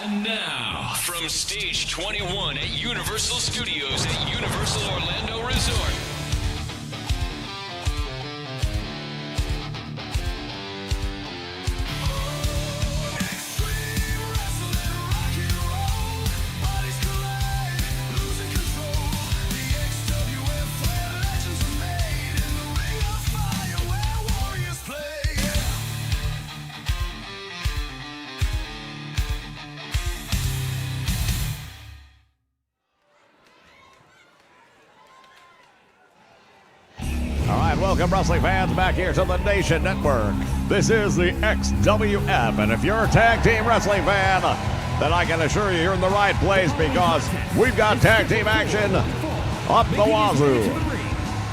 And now, from Stage 21 at Universal Studios at Universal Orlando Resort, And welcome, wrestling fans, back here to the Nation Network. This is the XWF, and if you're a tag team wrestling fan, then I can assure you you're in the right place because we've got tag team action up the wazoo.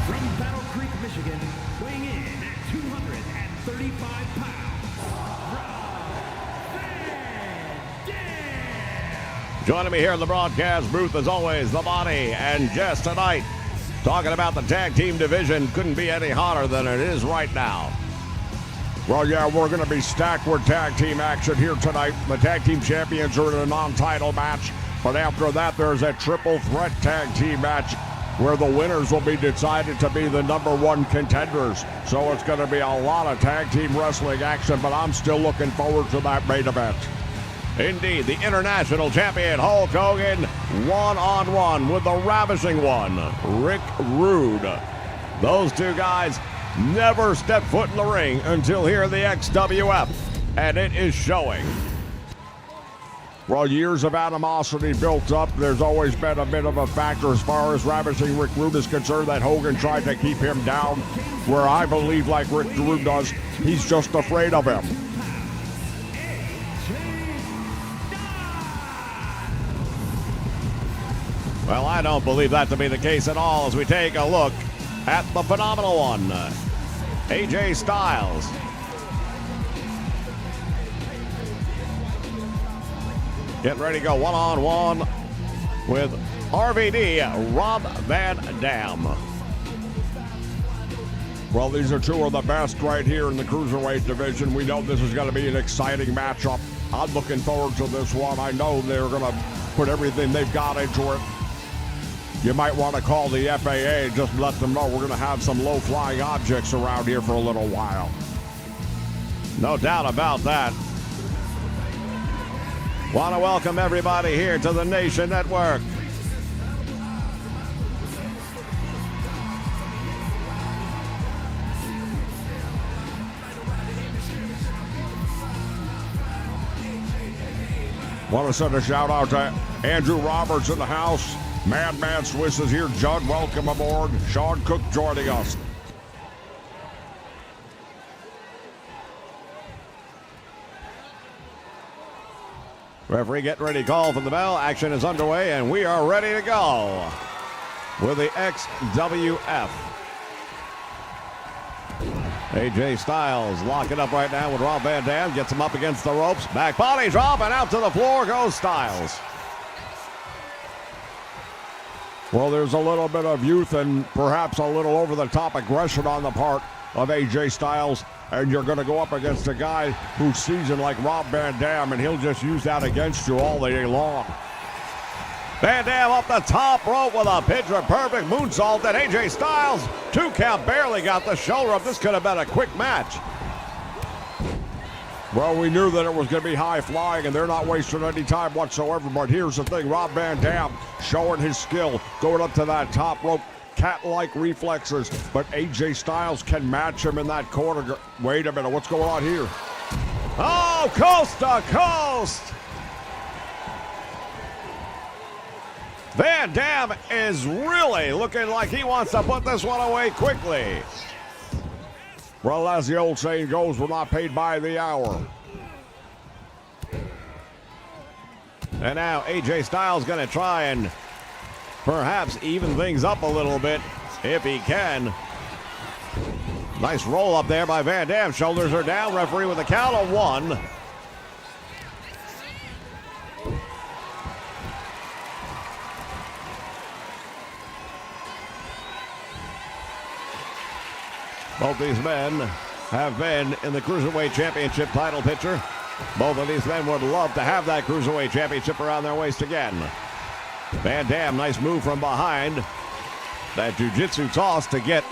From Battle Creek, Michigan, weighing in at 235 pounds, Joining me here in the broadcast booth, as always, the Body, and just tonight, talking about the tag team division, couldn't be any hotter than it is right now. Well, yeah, we're going to be stacked with tag team action here tonight. The tag team champions are in a non-title match, but after that, there's a triple threat tag team match where the winners will be decided to be the #1 contenders. So it's going to be a lot of tag team wrestling action, but I'm still looking forward to that main event. Indeed, the international champion Hulk Hogan one-on-one with the ravishing one, Rick Rude. Those two guys never stepped foot in the ring until here in the XWF, and it is showing. Well, years of animosity built up. There's always been a bit of a factor as far as ravishing Rick Rude is concerned that Hogan tried to keep him down, where I believe, like Rick Rude does, he's just afraid of him. Well, I don't believe that to be the case at all as we take a look at the phenomenal one, AJ Styles. Getting ready to go one-on-one with RVD, Rob Van Dam. Well, these are two of the best right here in the Cruiserweight division. We know this is going to be an exciting matchup. I'm looking forward to this one. I know they're going to put everything they've got into it. You might want to call the FAA, just let them know we're going to have some low-flying objects around here for a little while. No doubt about that. Want to welcome everybody here to the Nation Network. Want to send a shout-out to Andrew Roberts in the house. Madman Swiss is here. Judd, welcome aboard. Sean Cook joining us. Referee getting ready to call for the bell. Action is underway, and we are ready to go with the XWF. AJ Styles locking up right now with Rob Van Dam. Gets him up against the ropes. Back body drop, and out to the floor goes Styles. Well, there's a little bit of youth and perhaps a little over-the-top aggression on the part of AJ Styles, and you're going to go up against a guy who's seasoned like Rob Van Dam, and he'll just use that against you all day long. Van Dam up the top rope with a picture-perfect moonsault, and AJ Styles, 2 count, barely got the shoulder up. This could have been a quick match. Well, we knew that it was going to be high-flying, and they're not wasting any time whatsoever. But here's the thing, Rob Van Dam showing his skill, going up to that top rope, cat-like reflexes. But AJ Styles can match him in that corner. Wait a minute, what's going on here? Oh, coast to coast! Van Dam is really looking like he wants to put this one away quickly. Well, as the old saying goes, we're not paid by the hour. And now AJ Styles going to try and perhaps even things up a little bit if he can. Nice roll up there by Van Dam. Shoulders are down. Referee with a count of 1. Both these men have been in the Cruiserweight Championship title picture. Both of these men would love to have that Cruiserweight Championship around their waist again. Van Dam, nice move from behind. That jiu-jitsu toss to get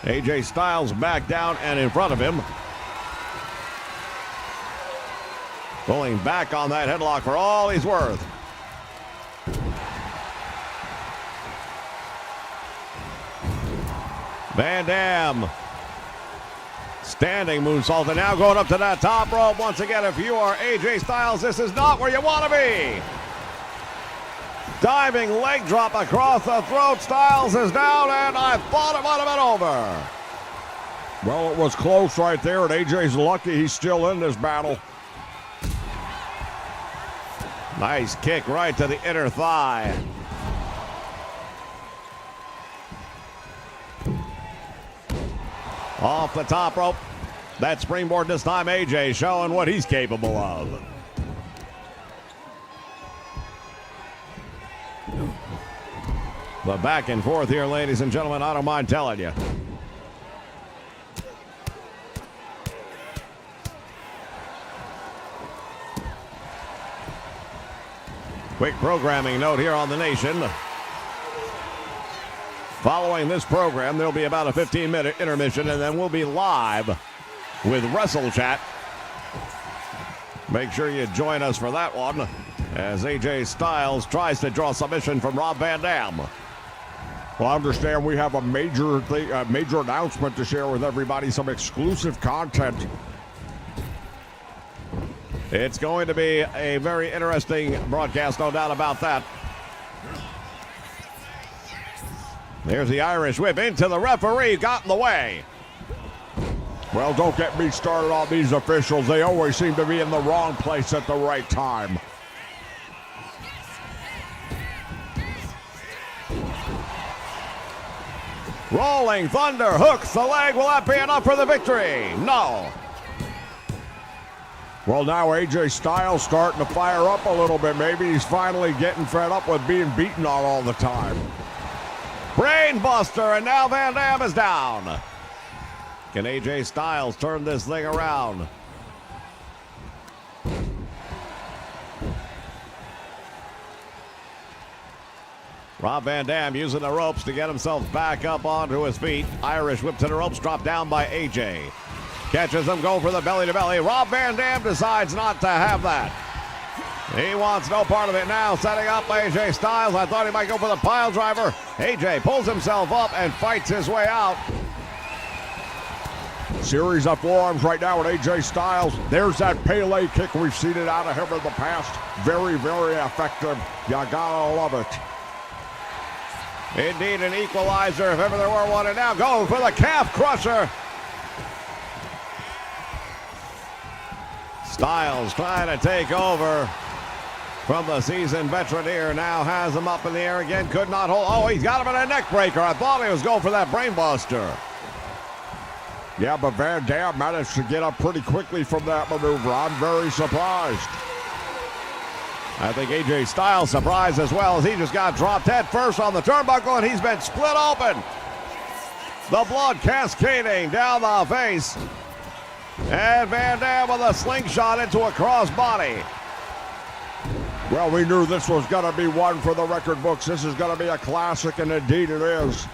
AJ Styles back down and in front of him. Pulling back on that headlock for all he's worth. Van Dam. Standing moonsault, and now going up to that top rope. Once again, if you are AJ Styles, this is not where you want to be. Diving leg drop across the throat. Styles is down, and I thought it might have been over. Well, it was close right there, and AJ's lucky he's still in this battle. Nice kick right to the inner thigh. Off the top rope. That springboard this time, AJ showing what he's capable of. The back and forth here, ladies and gentlemen, I don't mind telling you. Quick programming note here on the Nation. Following this program, there'll be about a 15-minute intermission, and then we'll be live with Wrestle Chat. Make sure you join us for that one as AJ Styles tries to draw submission from Rob Van Dam. Well, I understand we have a major announcement to share with everybody, some exclusive content. It's going to be a very interesting broadcast, no doubt about that. There's the Irish whip into the referee, got in the way. Well, don't get me started on these officials. They always seem to be in the wrong place at the right time. Rolling Thunder hooks the leg. Will that be enough for the victory? No. Well, now AJ Styles starting to fire up a little bit. Maybe he's finally getting fed up with being beaten on all the time. Brain buster, and now Van Dam is down. Can AJ Styles turn this thing around? Rob Van Dam using the ropes to get himself back up onto his feet. Irish whip to the ropes, dropped down by AJ. Catches him, go for the belly-to-belly. Rob Van Dam decides not to have that. He wants no part of it now, setting up AJ Styles. I thought he might go for the pile driver. AJ pulls himself up and fights his way out. Series of forearms right now with AJ Styles. There's that Pele kick. We've seen it out of him in the past. Very, very effective. You gotta love it. Indeed, an equalizer if ever there were one. And now going for the calf crusher. Styles trying to take over from the seasoned veteran here. Now has him up in the air again. Could not hold. Oh, he's got him in a neck breaker. I thought he was going for that brain buster. Yeah, but Van Dam managed to get up pretty quickly from that maneuver. I'm very surprised. I think AJ Styles surprised as well as he just got dropped head first on the turnbuckle and he's been split open. The blood cascading down the face. And Van Dam with a slingshot into a crossbody. Well, we knew this was going to be one for the record books. This is going to be a classic, and indeed it is.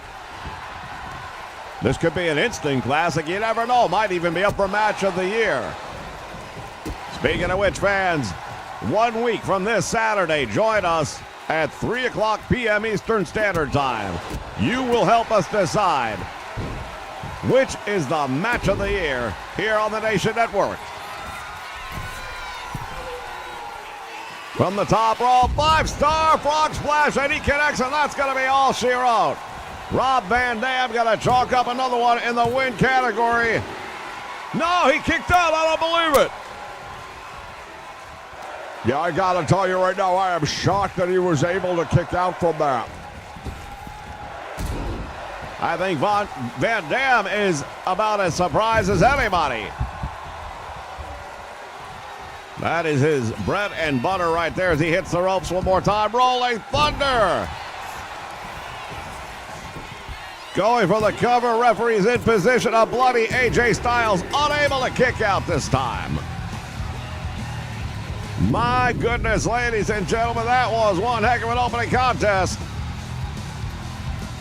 This could be an instant classic. You never know. Might even be up for match of the year. Speaking of which, fans, 1 week from this Saturday, join us at 3 o'clock p.m. Eastern Standard Time. You will help us decide which is the match of the year here on the Nation Network. From the top rope, 5-star frog splash, and he connects, and that's going to be all she wrote. Rob Van Dam going to chalk up another one in the win category. No, he kicked out. I don't believe it. Yeah, I got to tell you right now, I am shocked that he was able to kick out from that. I think Van Dam is about as surprised as anybody. That is his bread and butter right there as he hits the ropes one more time. Rolling Thunder. Going for the cover. Referee's in position. A bloody AJ Styles unable to kick out this time. My goodness, ladies and gentlemen, that was one heck of an opening contest.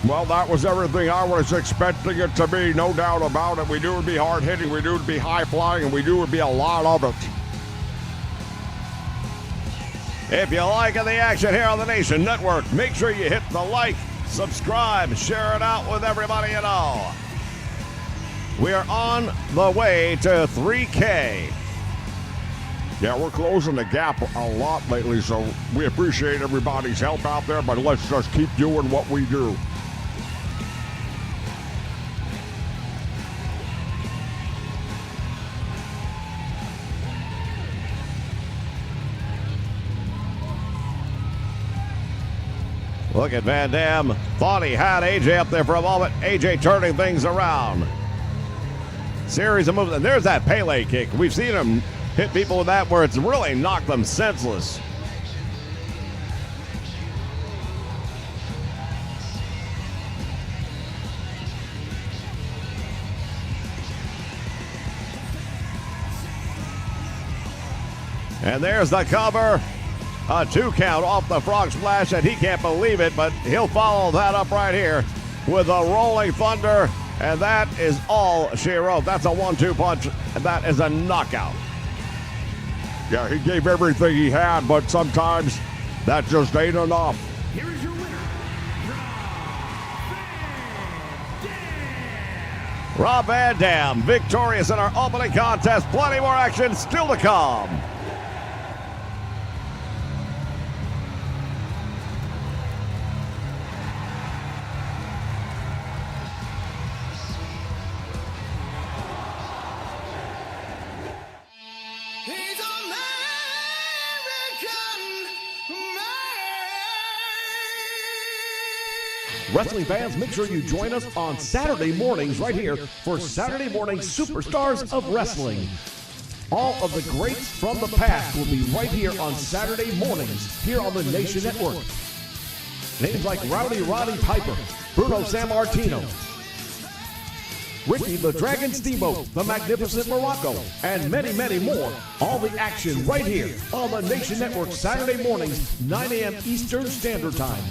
Well, that was everything I was expecting it to be, no doubt about it. We knew it would be hard-hitting, we knew it would be high-flying, and we knew it would be a lot of it. If you're liking the action here on the Nation Network, make sure you hit the like, subscribe, share it out with everybody you know. We are on the way to 3K. Yeah, we're closing the gap a lot lately, so we appreciate everybody's help out there, but let's just keep doing what we do. Look at Van Dam. Thought he had AJ up there for a moment. AJ turning things around. Series of moves. And there's that Pele kick. We've seen him hit people with that where it's really knocked them senseless. And there's the cover. A 2 count off the frog splash, and he can't believe it, but he'll follow that up right here with a rolling thunder, and that is all she wrote. That's a 1-2 punch, and that is a knockout. Yeah, he gave everything he had, but sometimes that just ain't enough. Here is your winner, Rob Van Dam, victorious in our opening contest. Plenty more action still to come. He's American made. Wrestling fans, make sure you join us on Saturday mornings right here for Saturday Morning Superstars of Wrestling. All of the greats from the past will be right here on Saturday mornings here on the Nation Network. Names like Rowdy Roddy Piper, Bruno Sammartino, Ricky the Dragon Steamboat, the Magnificent Morocco, and many, many more. All the action right here on the Nation Network Saturday mornings, 9 a.m. Eastern Standard Time.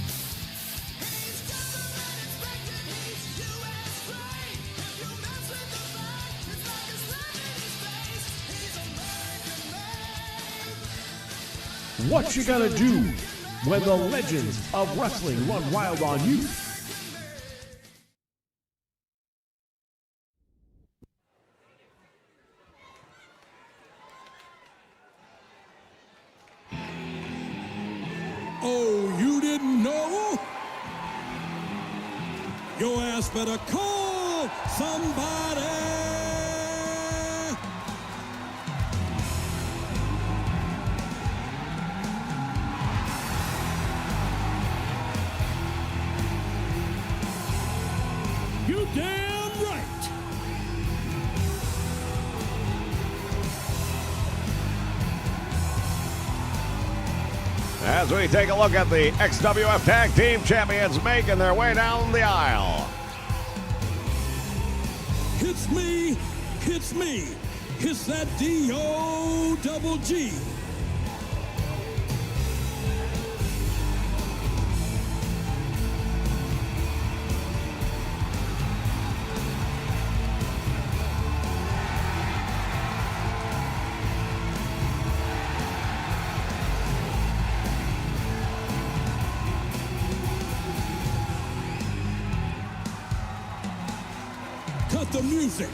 What you gonna do when the legends of wrestling run wild on you? Oh, you didn't know? Your ass better call somebody. You damn right. As we take a look at the XWF Tag Team Champions making their way down the aisle. Hits me, hits me, hits that D-O-double-G. Cut the music.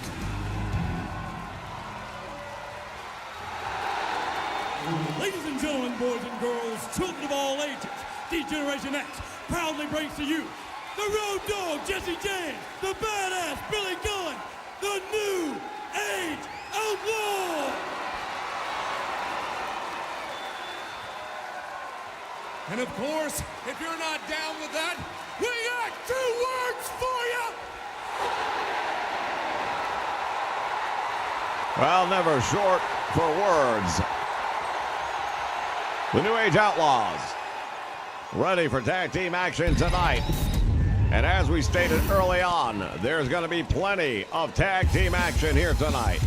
Ladies and gentlemen, boys and girls, children of all ages, D-Generation X proudly brings to you the Road Dogg, Jesse James, the Badass, Billy Gunn, the New Age Outlaw. And of course, if you're not down with that, we got 2 words for you. Well, never short for words. The New Age Outlaws ready for tag team action tonight. And as we stated early on, there's going to be plenty of tag team action here tonight.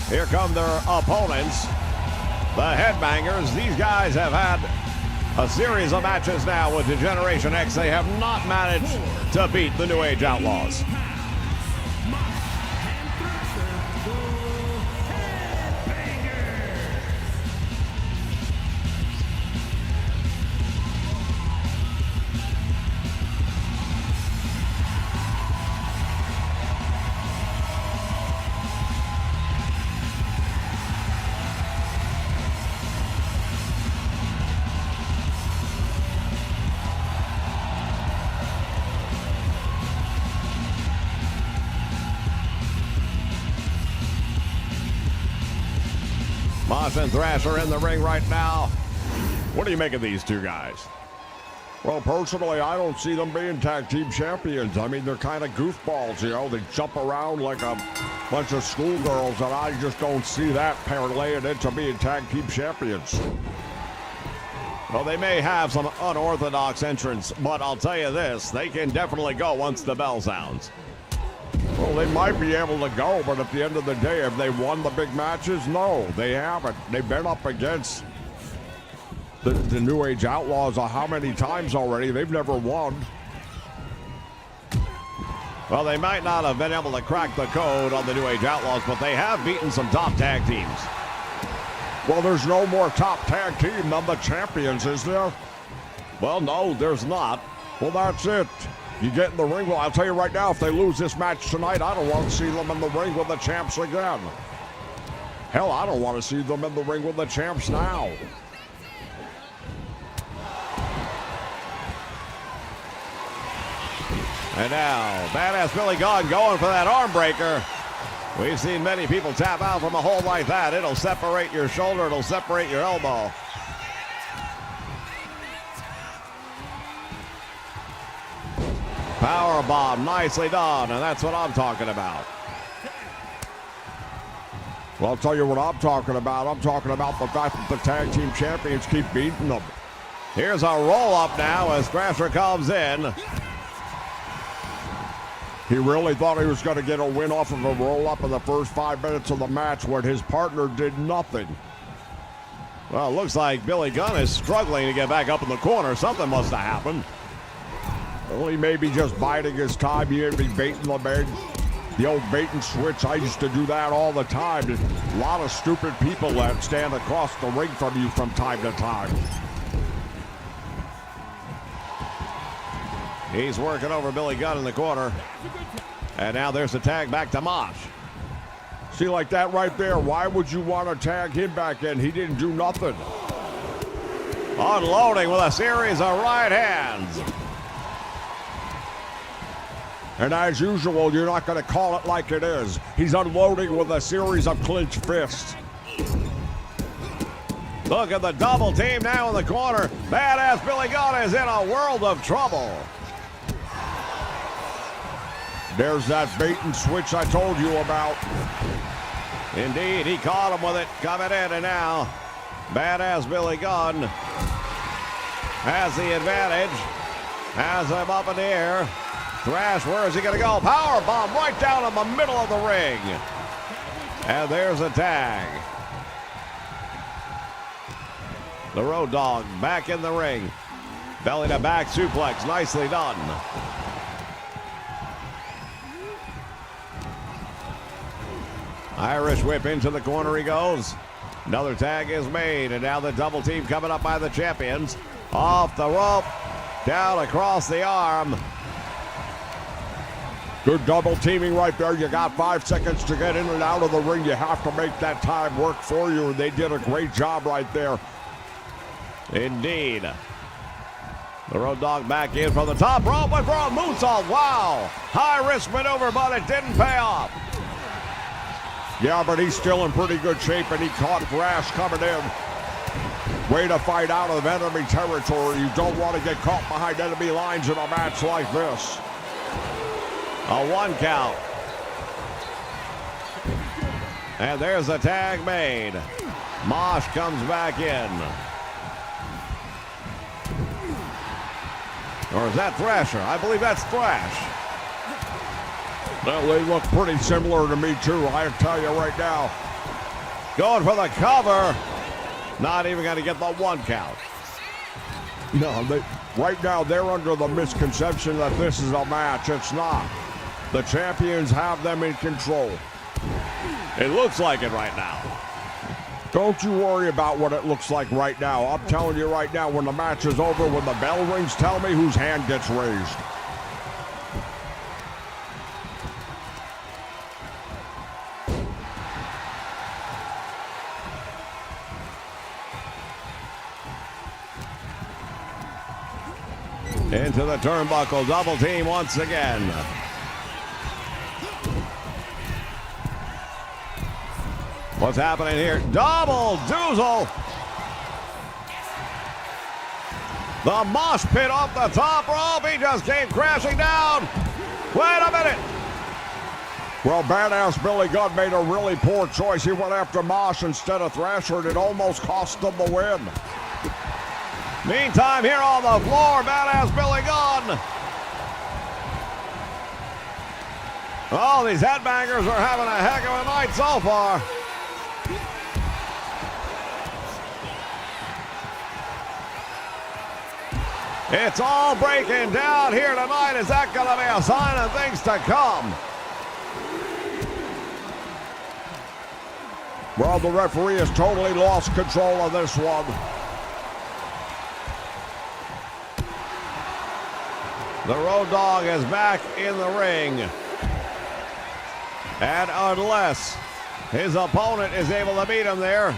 Here come their opponents, the Headbangers. These guys have had a series of matches now with the Generation X. They have not managed to beat the New Age Outlaws. Mosh and Thrasher in the ring right now. What do you make of these two guys? Well, personally, I don't see them being tag team champions. I mean, they're kind of goofballs, you know. They jump around like a bunch of schoolgirls, and I just don't see that parlaying into being tag team champions. Well, they may have some unorthodox entrance, but I'll tell you this, they can definitely go once the bell sounds. Well, they might be able to go, but at the end of the day, have they won the big matches? No, they haven't. They've been up against the New Age Outlaws how many times already? They've never won. Well, they might not have been able to crack the code on the New Age Outlaws, but they have beaten some top tag teams. Well, there's no more top tag team than the champions, is there? Well, no, there's not. Well, that's it. You get in the ring. Well, I'll tell you right now, if they lose this match tonight, I don't want to see them in the ring with the champs again. Hell, I don't want to see them in the ring with the champs now. And now, Badass Billy Gunn going for that arm breaker. We've seen many people tap out from a hold like that. It'll separate your shoulder. It'll separate your elbow. Power bomb, nicely done, and that's what I'm talking about. Well, I'll tell you what I'm talking about. I'm talking about the fact that the tag team champions keep beating them. Here's a roll-up now as Thrasher comes in. He really thought he was going to get a win off of a roll-up in the first 5 minutes of the match when his partner did nothing. Well, it looks like Billy Gunn is struggling to get back up in the corner. Something must have happened. Well, he may be just biding his time. He may be baiting the man. The old bait and switch. I used to do that all the time. There's a lot of stupid people that stand across the ring from you from time to time. He's working over Billy Gunn in the corner. And now there's a tag back to Mosh. See, like that right there, why would you want to tag him back in? He didn't do nothing. Unloading with a series of right hands. And as usual, you're not going to call it like it is. He's unloading with a series of clenched fists. Look at the double team now in the corner. Badass Billy Gunn is in a world of trouble. There's that bait and switch I told you about. Indeed, he caught him with it coming in, and now Badass Billy Gunn has the advantage. Has him up in the air. Thrash, where is he going to go? Power bomb right down in the middle of the ring. And there's a tag. The Road Dogg back in the ring. Belly to back suplex, nicely done. Irish whip into the corner he goes. Another tag is made, and now the double team coming up by the champions. Off the rope, down across the arm. Good double teaming right there. You got 5 seconds to get in and out of the ring. You have to make that time work for you, and they did a great job right there. Indeed. The Road Dogg back in from the top rope with a moonsault. Wow. High risk maneuver, but it didn't pay off. Yeah, but he's still in pretty good shape, and he caught Thrash coming in. Way to fight out of enemy territory. You don't want to get caught behind enemy lines in a match like this. A 1 count. And there's a tag made. Mosh comes back in. Or is that Thrasher? I believe that's Thrash. Well, they look pretty similar to me, too. I tell you right now. Going for the cover. Not even going to get the 1 count. No, right now they're under the misconception that this is a match. It's not. The champions have them in control. It looks like it right now. Don't you worry about what it looks like right now. I'm telling you right now, when the match is over, when the bell rings, tell me whose hand gets raised. Into the turnbuckle, double team once again. What's happening here? Double doozle. The mosh pit off the top rope. He just came crashing down. Wait a minute. Well, Badass Billy Gunn made a really poor choice. He went after Mosh instead of Thrasher, and it almost cost him the win. Meantime, here on the floor, Badass Billy Gunn. Oh, these headbangers are having a heck of a night so far. It's all breaking down here tonight. Is that going to be a sign of things to come? Well, the referee has totally lost control of this one. The Road Dogg is back in the ring. And unless his opponent is able to beat him there,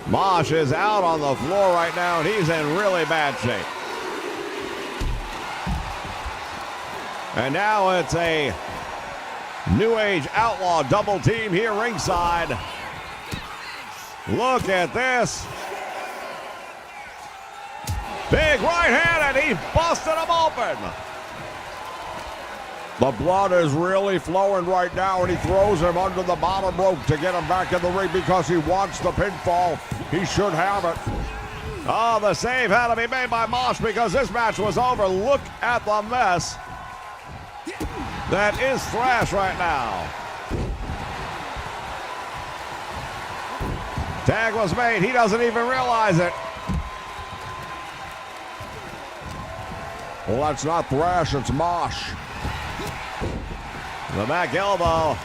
Mosh is out on the floor right now, and he's in really bad shape. And now it's a New Age Outlaw double team here ringside. Look at this. Big right hand, and he busted him open. The blood is really flowing right now, and he throws him under the bottom rope to get him back in the ring because he wants the pinfall. He should have it. Oh, the save had to be made by Mosh because this match was over. Look at the mess that is Thrash right now. Tag was made. He doesn't even realize it. Well, that's not Thrash, it's Mosh. The back elbow.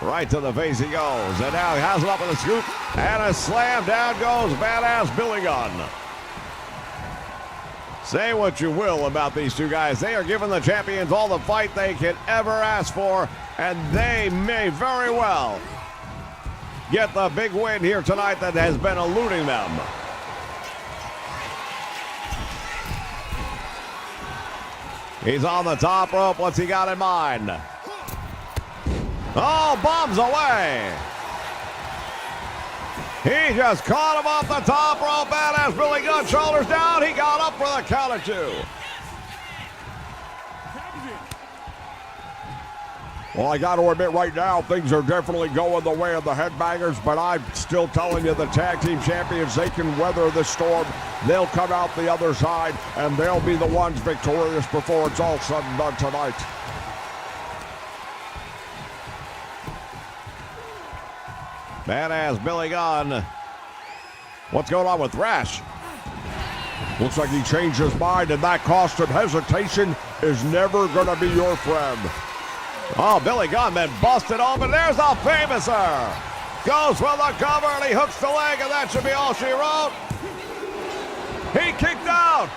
Right to the face he goes. And now he has it up with a scoop. And a slam. Down goes Badass Billy Gunn. Say what you will about these two guys. They are giving the champions all the fight they can ever ask for. And they may very well get the big win here tonight that has been eluding them. He's on the top rope. What's he got in mind? Oh, bombs away. He just caught him off the top rope. Badass Billy Gunn, shoulders down. He got up for the count of two. Well, I got to admit right now, things are definitely going the way of the Headbangers, but I'm still telling you the tag team champions, they can weather the storm. They'll come out the other side, and they'll be the ones victorious before it's all said and done tonight. Badass Billy Gunn. What's going on with Thrash? Looks like he changed his mind, and that cost him. Hesitation is never going to be your friend. Oh, Billy Gunn been busted open. There's the Famouser. Goes for the cover, and he hooks the leg, and that should be all she wrote. He kicked out.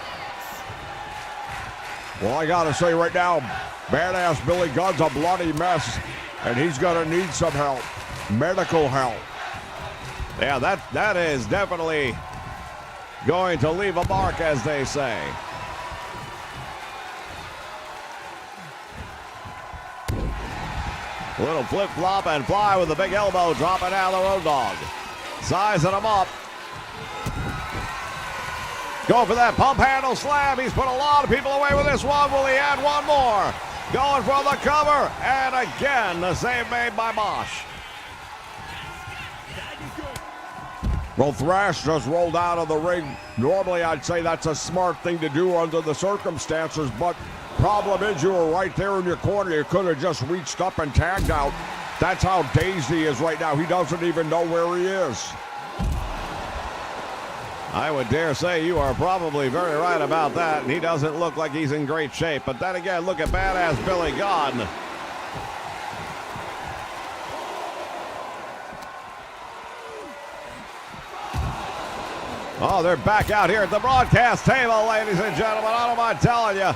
Well, I got to say right now, Badass Billy Gunn's a bloody mess, and he's going to need some help. Medical help. Yeah, that is definitely going to leave a mark, as they say. A little flip-flop and fly with the big elbow, dropping down the Road Dogg. Sizing him up. Go for that pump handle slam. He's put a lot of people away with this one. Will he add one more? Going for the cover. And again, the save made by Mosh. Well, Thrash just rolled out of the ring. Normally, I'd say that's a smart thing to do under the circumstances, but problem is you were right there in your corner. You could have just reached up and tagged out. That's how dazed he is right now. He doesn't even know where he is. I would dare say you are probably very right about that, and he doesn't look like he's in great shape. But then again, look at Badass Billy Gunn. Oh, they're back out here at the broadcast table, ladies and gentlemen. I don't mind telling you.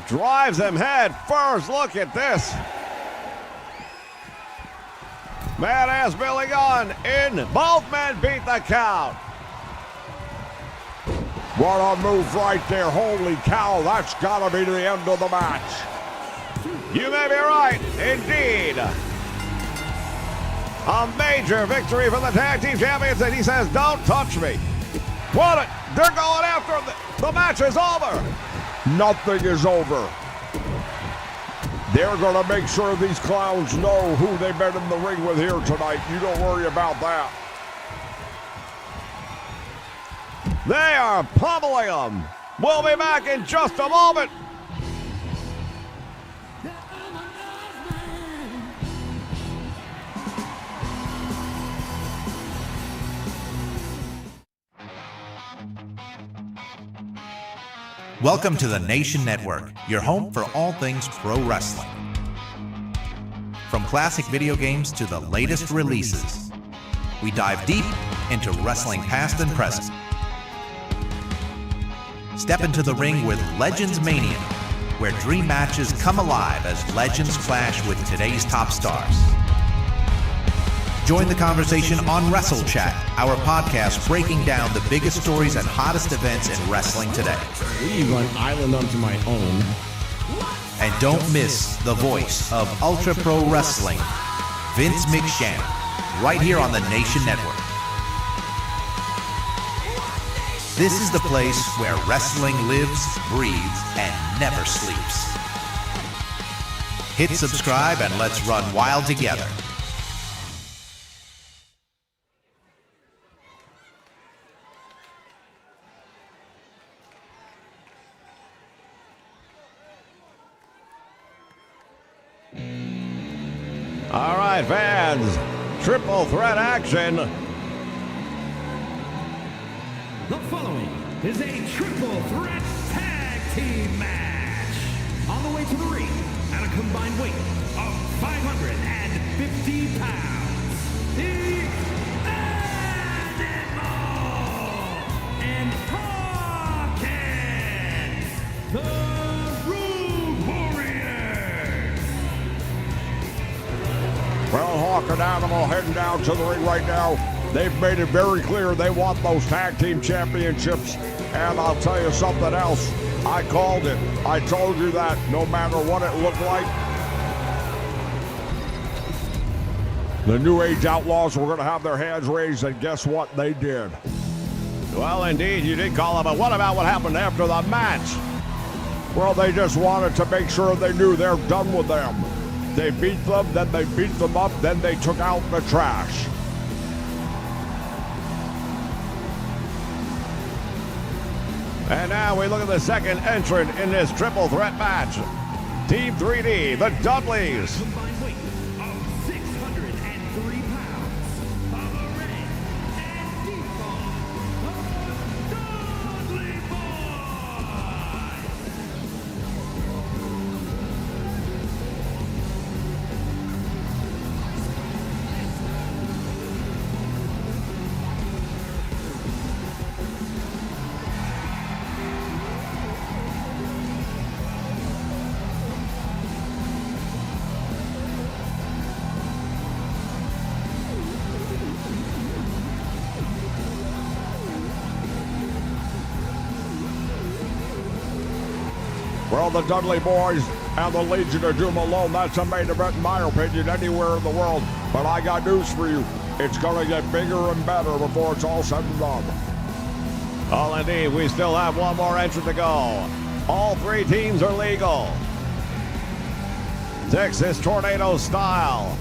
Drives him head first. Look at this. Badass Billy Gunn in. Both men beat the count. What a move right there. Holy cow, that's got to be the end of the match. You may be right, indeed. A major victory for the tag team champions, and he says, don't touch me. What? They're going after him. The match is over. Nothing is over. They're going to make sure these clowns know who they've been in the ring with here tonight. You don't worry about that. They are pummeling them. We'll be back in just a moment. Welcome to the Nation Network, your home for all things pro wrestling. From classic video games to the latest releases, we dive deep into wrestling past and present. Step into the ring with Legends Mania, where dream matches come alive as legends clash with today's top stars. Join the conversation on Wrestle Chat, our podcast breaking down the biggest stories and hottest events in wrestling today. Leave an island unto my own. And don't miss the voice of Ultra Pro Wrestling, Vince McShannon, right here on the Nation Network. This is the place where wrestling lives, breathes, and never sleeps. Hit subscribe and let's run wild together. All right, fans, triple threat action. The following is a triple threat tag team match. On the way to the ring at a combined weight of 550 pounds, the Animal and Hawkins, the Road Warriors. Well, Hawk and Animal heading down to the ring right now. They've made it very clear they want those tag team championships. And I'll tell you something else. I called it. I told you that no matter what it looked like, the New Age Outlaws were going to have their hands raised, and guess what? They did. Well, indeed, you did call it, but what about what happened after the match? Well, they just wanted to make sure they knew they're done with them. They beat them, then they beat them up, then they took out the trash. And now we look at the second entrant in this triple threat match. Team 3D, the Dudleys. Combined weight of 603 pounds. The red and default, the Dudley Boyz. Well, the Dudley Boys and the Legion of Doom alone, that's a main event in my opinion anywhere in the world. But I got news for you. It's going to get bigger and better before it's all said and done. Oh, indeed, we still have one more entrant to go. All three teams are legal. Texas Tornado style.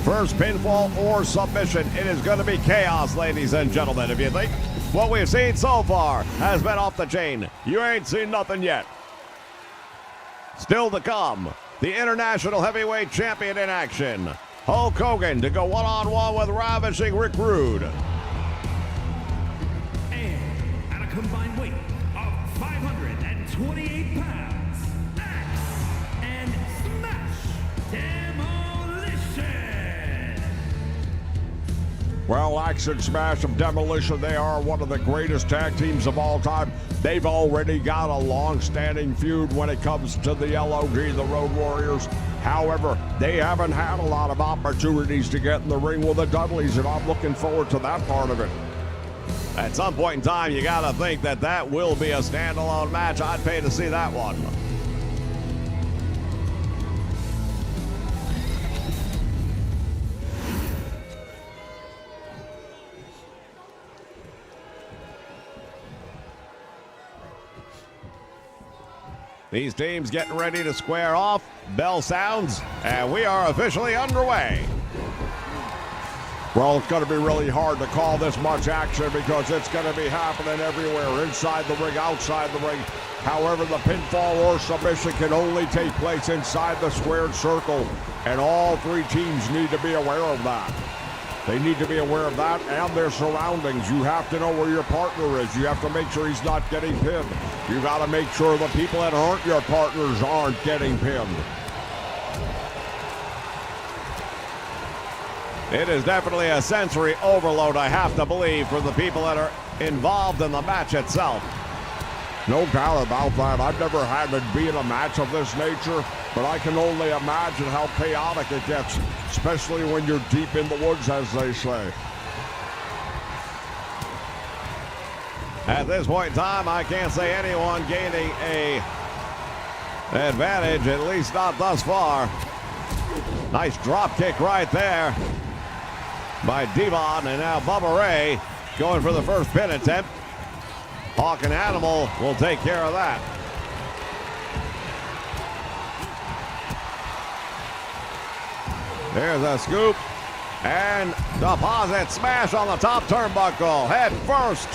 First pinfall or submission. It is going to be chaos, ladies and gentlemen. If you think what we've seen so far has been off the chain, you ain't seen nothing yet. Still to come, the International Heavyweight Champion in action. Hulk Hogan to go one-on-one with Ravishing Rick Rude. And at a combined weight of 528 pounds, Axe and Smash Demolition. Well, Axe and Smash of Demolition, they are one of the greatest tag teams of all time. They've already got a long-standing feud when it comes to the LOD, the Road Warriors. However, they haven't had a lot of opportunities to get in the ring with the Dudleys, and I'm looking forward to that part of it. At some point in time, you got to think that that will be a standalone match. I'd pay to see that one. These teams getting ready to square off. Bell sounds, and we are officially underway. Well, it's going to be really hard to call this much action because it's going to be happening everywhere, inside the ring, outside the ring. However, the pinfall or submission can only take place inside the squared circle, and all three teams need to be aware of that. They need to be aware of that and their surroundings. You have to know where your partner is. You have to make sure he's not getting pinned. You got to make sure the people that aren't your partners aren't getting pinned. It is definitely a sensory overload, I have to believe, for the people that are involved in the match itself. No doubt about that. I've never had to be in a match of this nature, but I can only imagine how chaotic it gets, especially when you're deep in the woods, as they say. At this point in time, I can't say anyone gaining a advantage, at least not thus far. Nice drop kick right there by Devon, and now Bubba Ray going for the first pin attempt. Hawk and Animal will take care of that. There's a scoop and deposit smash on the top turnbuckle, head first.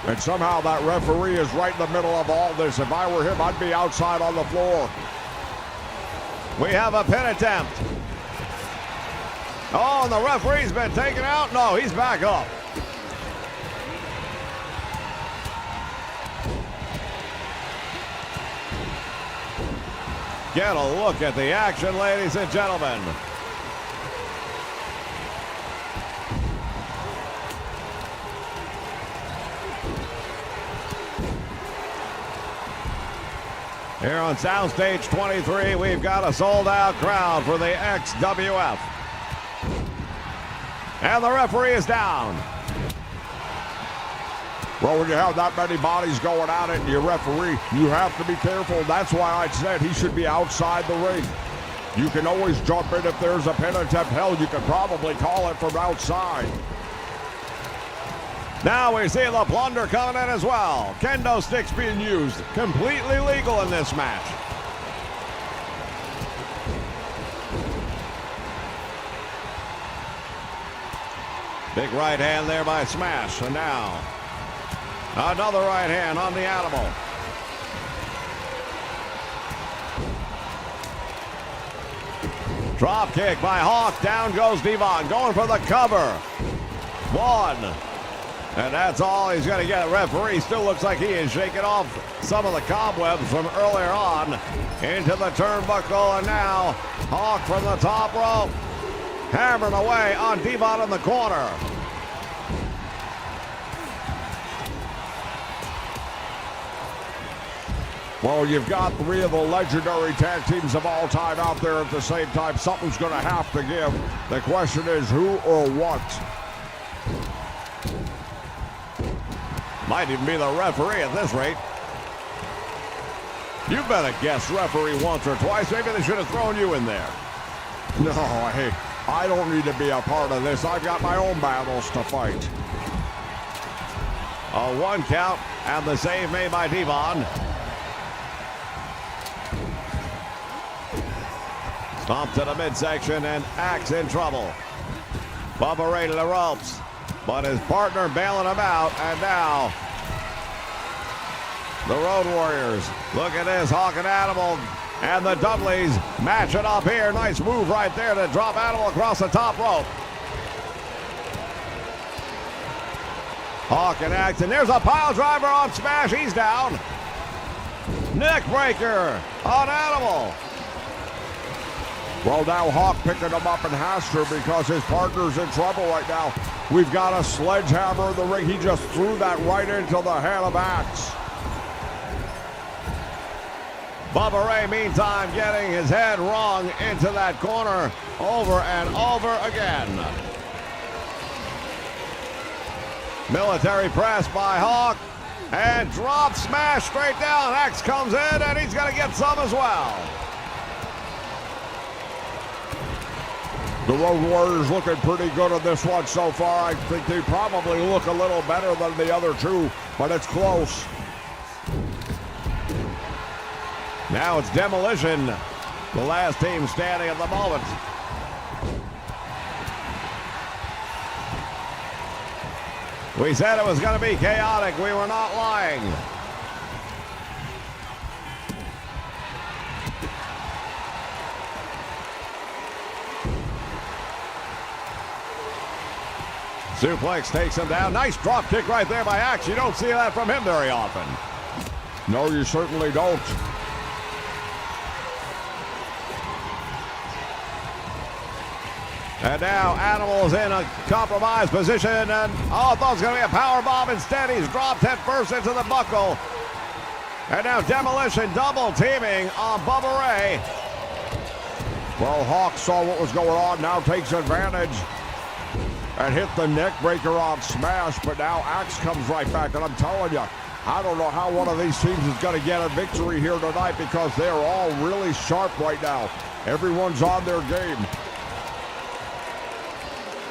And somehow that referee is right in the middle of all this. If I were him, I'd be outside on the floor. We have a pin attempt. Oh, and the referee's been taken out. No, he's back up. Get a look at the action, ladies and gentlemen. Here on Soundstage 23, we've got a sold-out crowd for the XWF. And the referee is down. Well, when you have that many bodies going at it and your referee, you have to be careful. That's why I said he should be outside the ring. You can always jump in if there's a pin attempt. Hell, you could probably call it from outside. Now we see the plunder coming in as well. Kendo sticks being used. Completely legal in this match. Big right hand there by Smash. And now another right hand on the Animal. Drop kick by Hawk. Down goes Devon. Going for the cover. One. And that's all he's going to get. The referee still looks like he is shaking off some of the cobwebs from earlier on into the turnbuckle. And now Hawk from the top rope. Hammering away on Devon in the corner. Well, you've got three of the legendary tag teams of all time out there at the same time. Something's going to have to give. The question is who or what? Might even be the referee at this rate. You've been a guest referee once or twice. Maybe they should have thrown you in there. No, hey, I don't need to be a part of this. I've got my own battles to fight. A one count and the save made by Devon. Stomp to the midsection and Axe in trouble. Bubba Ray to the ropes, but his partner bailing him out, and now the Road Warriors. Look at this, Hawk and Animal and the Dudleys match it up here. Nice move right there to drop Animal across the top rope. Hawk and Axe, and there's a pile driver on Smash. He's down. Neck breaker on Animal. Well, now Hawk picking him up and has to because his partner's in trouble right now. We've got a sledgehammer in the ring. He just threw that right into the hand of Axe. Bubba Ray, meantime, getting his head wrung into that corner over and over again. Military press by Hawk. And drop smash straight down. Axe comes in, and he's going to get some as well. The Road Warriors looking pretty good on this one so far. I think they probably look a little better than the other two, but it's close. Now it's Demolition, the last team standing at the moment. We said it was going to be chaotic. We were not lying. Suplex takes him down. Nice drop kick right there by Axe. You don't see that from him very often. No, you certainly don't. And now Animal's in a compromised position, and I thought it was going to be a power bomb. Instead, he's dropped head first into the buckle. And now Demolition double teaming on Bubba Ray. Well, Hawk saw what was going on, now takes advantage and hit the neck breaker on Smash, but now Axe comes right back, and I'm telling you, I don't know how one of these teams is going to get a victory here tonight because they're all really sharp right now. Everyone's on their game.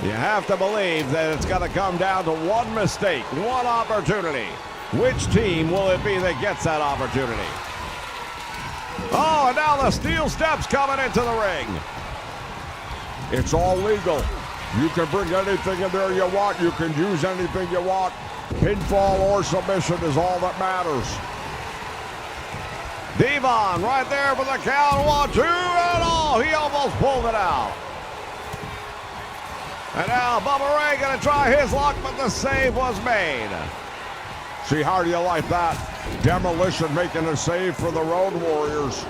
You have to believe that it's going to come down to one mistake, one opportunity. Which team will it be that gets that opportunity? Oh, and now the steel steps coming into the ring. It's all legal. You can bring anything in there you want. You can use anything you want. Pinfall or submission is all that matters. Devon right there for the count. 1, 2, and oh, he almost pulled it out. And now Bubba Ray going to try his luck, but the save was made. See, how do you like that? Demolition making a save for the Road Warriors.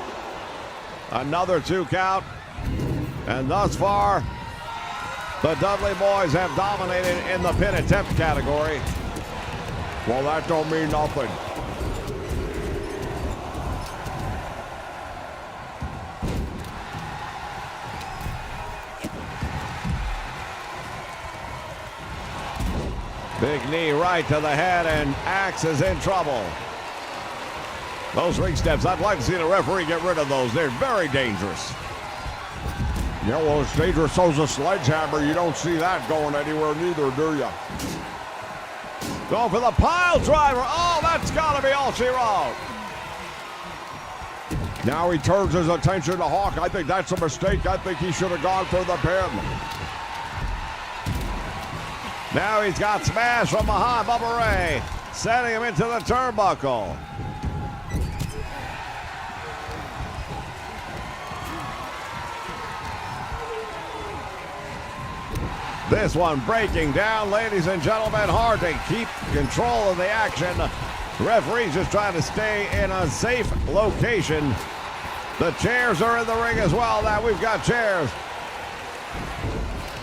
Another 2 count. And thus far, the Dudley boys have dominated in the pin attempt category. Well, that don't mean nothing. Big knee right to the head, and Axe is in trouble. Those ring steps, I'd like to see the referee get rid of those. They're very dangerous. Yeah, well, it's dangerous. So's a sledgehammer. You don't see that going anywhere neither, do you? Going for the pile driver. Oh, that's got to be all she wrote. Now he turns his attention to Hawk. I think that's a mistake. I think he should have gone for the pin. Now he's got smash from behind Bubba Ray, sending him into the turnbuckle. This one breaking down, ladies and gentlemen. Hard to keep control of the action. The referee's just trying to stay in a safe location. The chairs are in the ring as well. Now we've got chairs.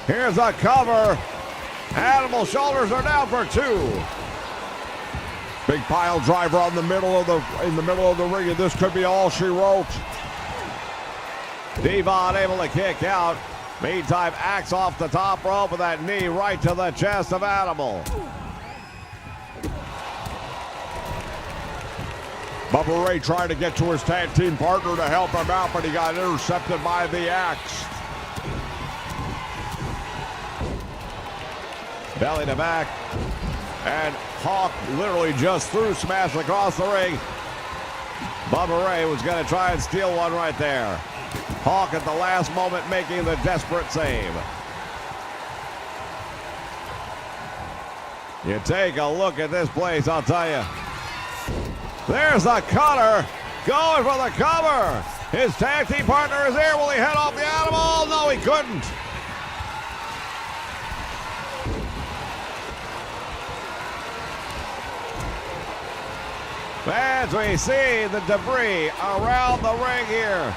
Here's a cover. Animal shoulders are down for 2. Big pile driver in the middle of the ring, and this could be all she wrote. Devon able to kick out. Meantime, Axe off the top rope with that knee right to the chest of Animal. Bubba Ray trying to get to his tag team partner to help him out, but he got intercepted by the Axe. Belly to back. And Hawk literally just threw smash across the ring. Bubba Ray was going to try and steal one right there. Hawk at the last moment making the desperate save. You take a look at this place, I'll tell you. There's the cutter. Going for the cover. His tag team partner is there. Will he head off the Animal? No, he couldn't. As we see the debris around the ring here.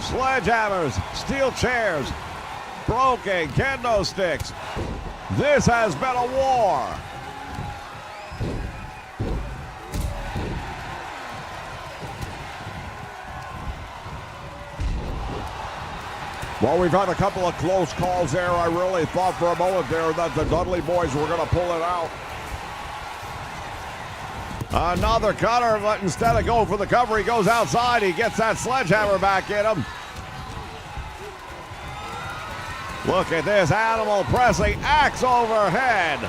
Sledgehammers, steel chairs, broken kendo sticks. This has been a war. Well, we've had a couple of close calls there. I really thought for a moment there that the Dudley boys were going to pull it out. Another cutter, but instead of going for the cover, he goes outside. He gets that sledgehammer back in him. Look at this animal pressing, axe overhead.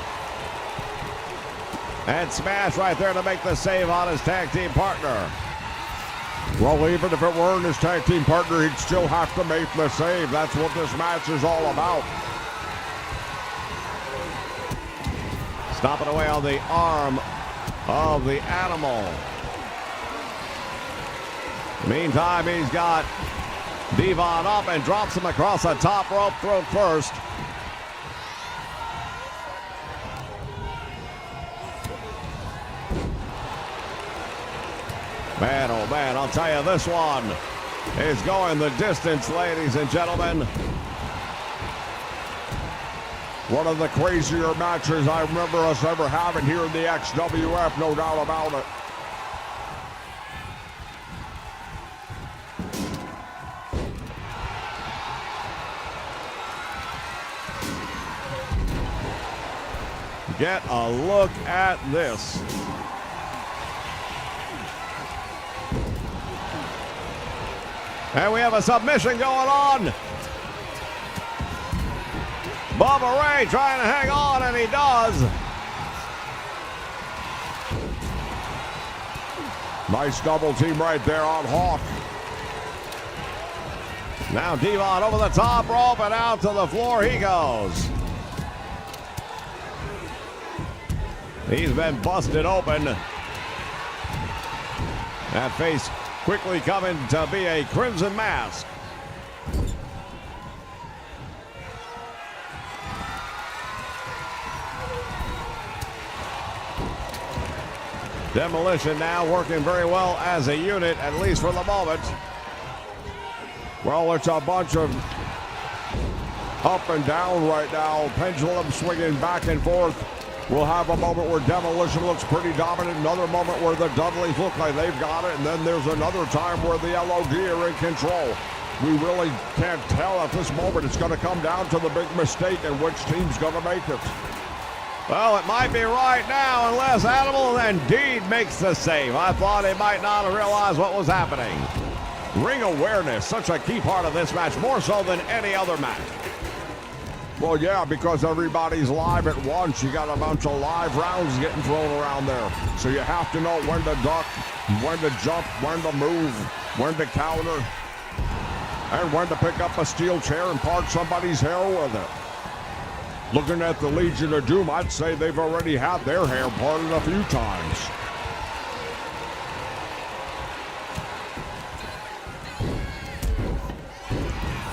And smash right there to make the save on his tag team partner. Well, even if it weren't his tag team partner, he'd still have to make the save. That's what this match is all about. Stomping away on the arm of the animal. Meantime, he's got Devon up and drops him across the top rope, throat first. Man, oh man, I'll tell you, this one is going the distance, ladies and gentlemen. One of the crazier matches I remember us ever having here in the XWF, no doubt about it. Get a look at this. And we have a submission going on. Bubba Ray trying to hang on, and he does. Nice double team right there on Hawk. Now Devon over the top rope and out to the floor he goes. He's been busted open. That face quickly coming to be a crimson mask. Demolition now working very well as a unit, at least for the moment. Well, it's a bunch of up and down right now. Pendulum swinging back and forth. We'll have a moment where Demolition looks pretty dominant, another moment where the Dudleys look like they've got it, and then there's another time where the LOD are in control. We really can't tell at this moment. It's going to come down to the big mistake and which team's going to make it. Well, it might be right now unless Animal indeed makes the save. I thought he might not have realized what was happening. Ring awareness, such a key part of this match, more so than any other match. Well, yeah, because everybody's live at once. You got a bunch of live rounds getting thrown around there. So you have to know when to duck, when to jump, when to move, when to counter, and when to pick up a steel chair and part somebody's hair with it. Looking at the Legion of Doom, I'd say they've already had their hair parted a few times.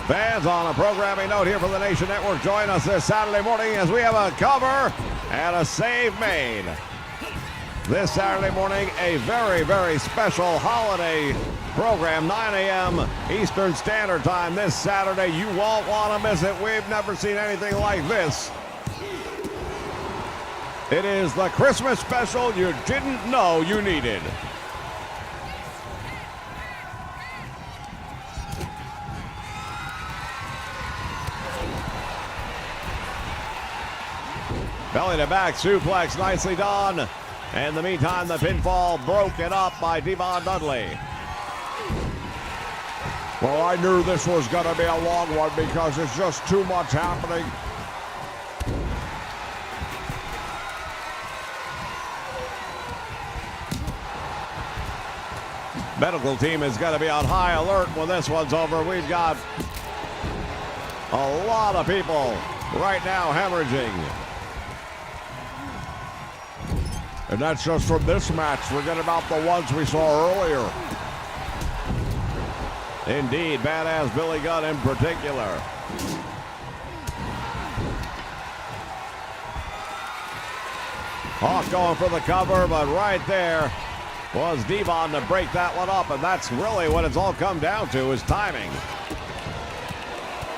Fans, on a programming note here for the Nation Network, join us this Saturday morning as we have a cover and a save made. This Saturday morning, a very, very special holiday program, 9 a.m. Eastern Standard Time this Saturday. You won't want to miss it. We've never seen anything like this. It is the Christmas special you didn't know you needed. Belly to back suplex, nicely done. And in the meantime, the pinfall broken up by Devon Dudley. Well, I knew this was going to be a long one because it's just too much happening. Medical team is going to be on high alert when this one's over. We've got a lot of people right now hemorrhaging. And that's just from this match. Forget about the ones we saw earlier. Indeed, badass Billy Gunn in particular. Hawk going for the cover, but right there was Devon to break that one up, and that's really what it's all come down to, is timing.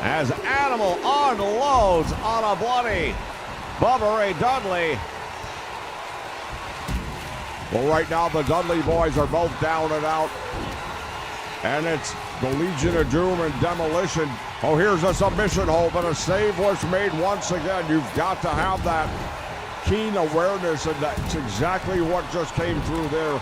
As Animal unloads on a bloody Bubba Ray Dudley. Well, right now the Dudley boys are both down and out. And it's The Legion of Doom and Demolition. Oh, here's a submission hold, but a save was made once again. You've got to have that keen awareness, and that's exactly what just came through there.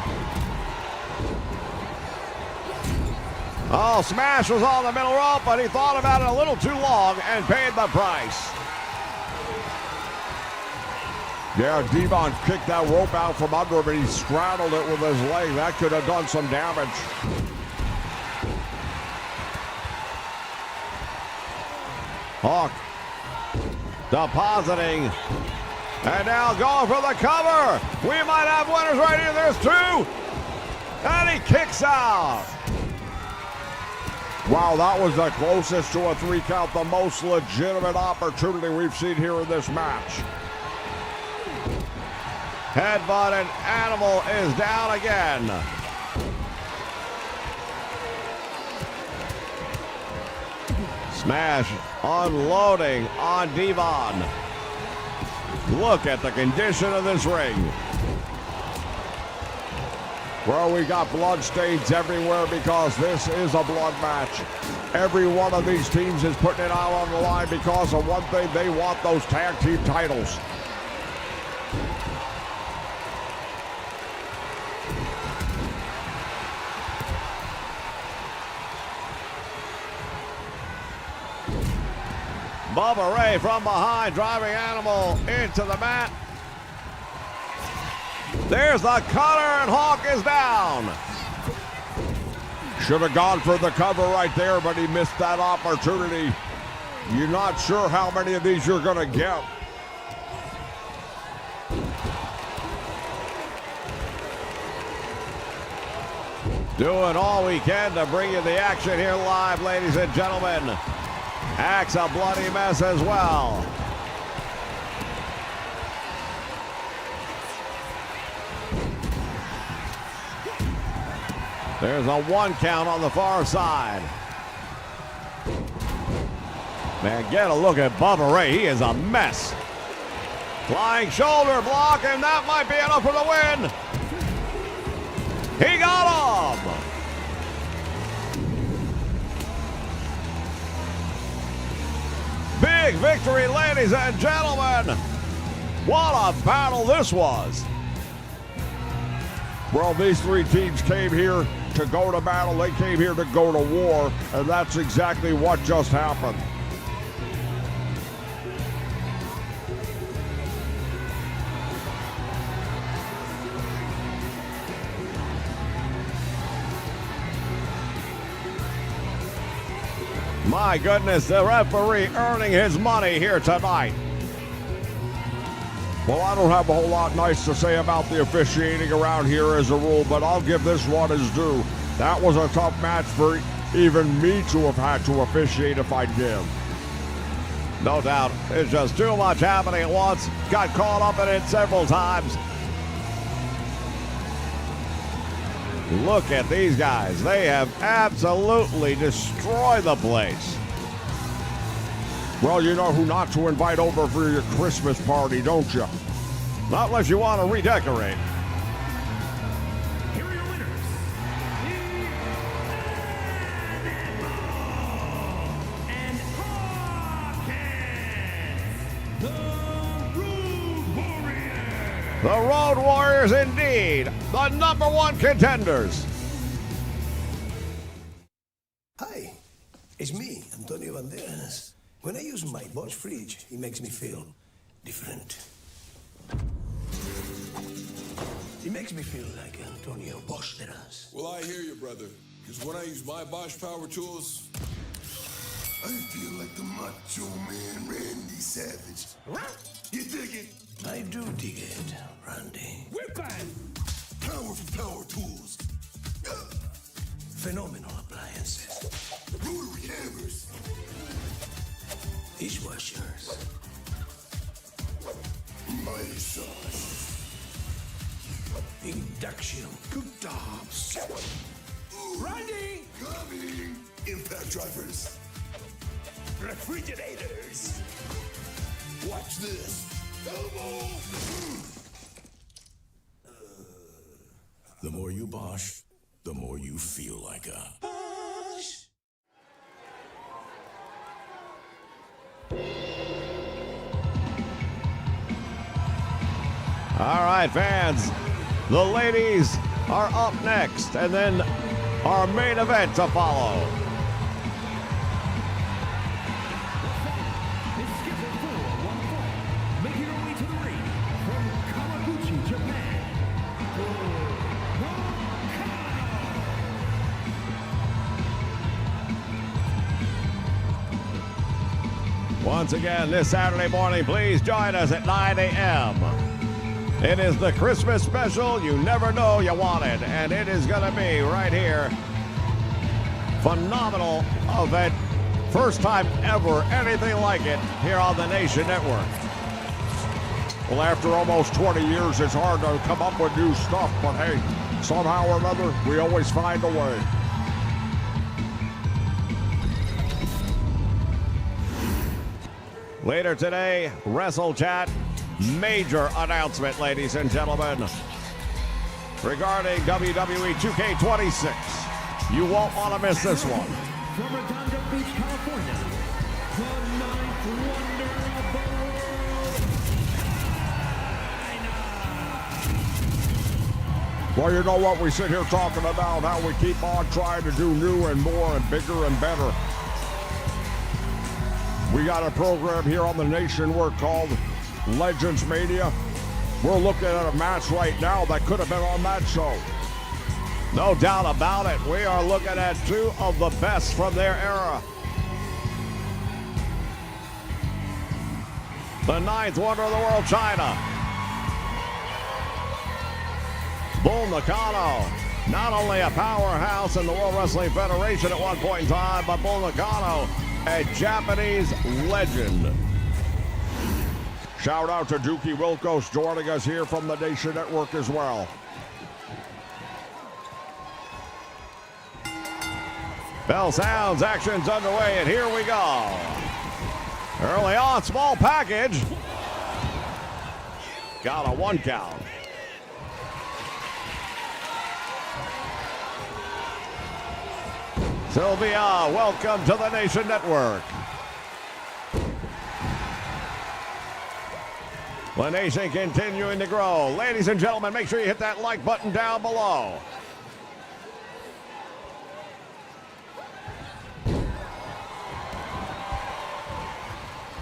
Oh, Smash was on the middle rope, but he thought about it a little too long and paid the price. Yeah, Devon kicked that rope out from under him, and he straddled it with his leg. That could have done some damage. Hawk depositing, and now going for the cover. We might have winners right here. There's two, and he kicks out. Wow, that was the closest to a 3 count, the most legitimate opportunity we've seen here in this match. Headbutt, and Animal is down again. Smash unloading on Devon. Look at the condition of this ring. Well, we got blood stains everywhere because this is a blood match. Every one of these teams is putting it out on the line because of one thing: they want those tag team titles. Bubba Ray from behind, driving Animal into the mat. There's the cutter, and Hawk is down. Should have gone for the cover right there, but he missed that opportunity. You're not sure how many of these you're going to get. Doing all we can to bring you the action here live, ladies and gentlemen. Acts a bloody mess as well. There's a 1 count on the far side. Man, get a look at Bubba Ray. He is a mess. Flying shoulder block, and that might be enough for the win. He got him. Big victory, ladies and gentlemen. What a battle this was. Well, these 3 teams came here to go to battle. They came here to go to war, and that's exactly what just happened. My goodness, the referee earning his money here tonight. Well, I don't have a whole lot nice to say about the officiating around here as a rule, but I'll give this one his due. That was a tough match for even me to have had to officiate if I did. No doubt. It's just too much happening at once. Got caught up in it several times. Look at these guys. They have absolutely destroyed the place. Well, you know who not to invite over for your Christmas party, don't you? Not unless you want to redecorate. Here are your winners. And Hawkins, the Road Warriors. The Road Warriors indeed, the #1 contenders. Hi, it's me, Antonio Banderas. When I use my Bosch fridge, it makes me feel different. It makes me feel like Antonio Banderas. Well, I hear you, brother. Because when I use my Bosch power tools, I feel like the Macho Man Randy Savage. You dig it? I do dig it, Randy. We're fine. Powerful power tools. Phenomenal appliances. Rotary hammers. Dishwashers. Mighty sauce. Induction cooktops. Randy, Coming. Impact drivers. refrigerators. Watch this. Elbow. The more you Bosch, the more you feel like a Bosch. All right, fans, the ladies are up next, and then our main event to follow. Is scheduled for one fall, making her way to the ring from Kawaguchi, Japan. Once again, this Saturday morning, please join us at 9 a.m. It is the Christmas special you never know you wanted, and it is going to be right here. Phenomenal event. First time ever, anything like it, here on the Nation Network. Well, after almost 20 years, it's hard to come up with new stuff, but hey, somehow or another, we always find a way. Later today, Wrestle Chat. Major announcement, ladies and gentlemen, regarding WWE 2K26. You won't want to miss this one. From Redondo Beach, California, the ninth wonder of the world, Well, you know what? We sit here talking about how we keep on trying to do new and more and bigger and better. We got a program here on the Nation Network called Legends Mania. We're looking at a match right now that could have been on that show. No doubt about it. We are looking at two of the best from their era. The ninth wonder of the world, China. Bull Nakano. Not only a powerhouse in the World Wrestling Federation at one point in time, but Bull Nakano, a Japanese legend. Shout out to Dookie Wilkos joining us here from the Nation Network as well. Bell sounds, action's underway, and here we go. Early on, small package. Got a 1 count. Sylvia, welcome to the Nation Network. The Nation continuing to grow. Ladies and gentlemen, make sure you hit that like button down below.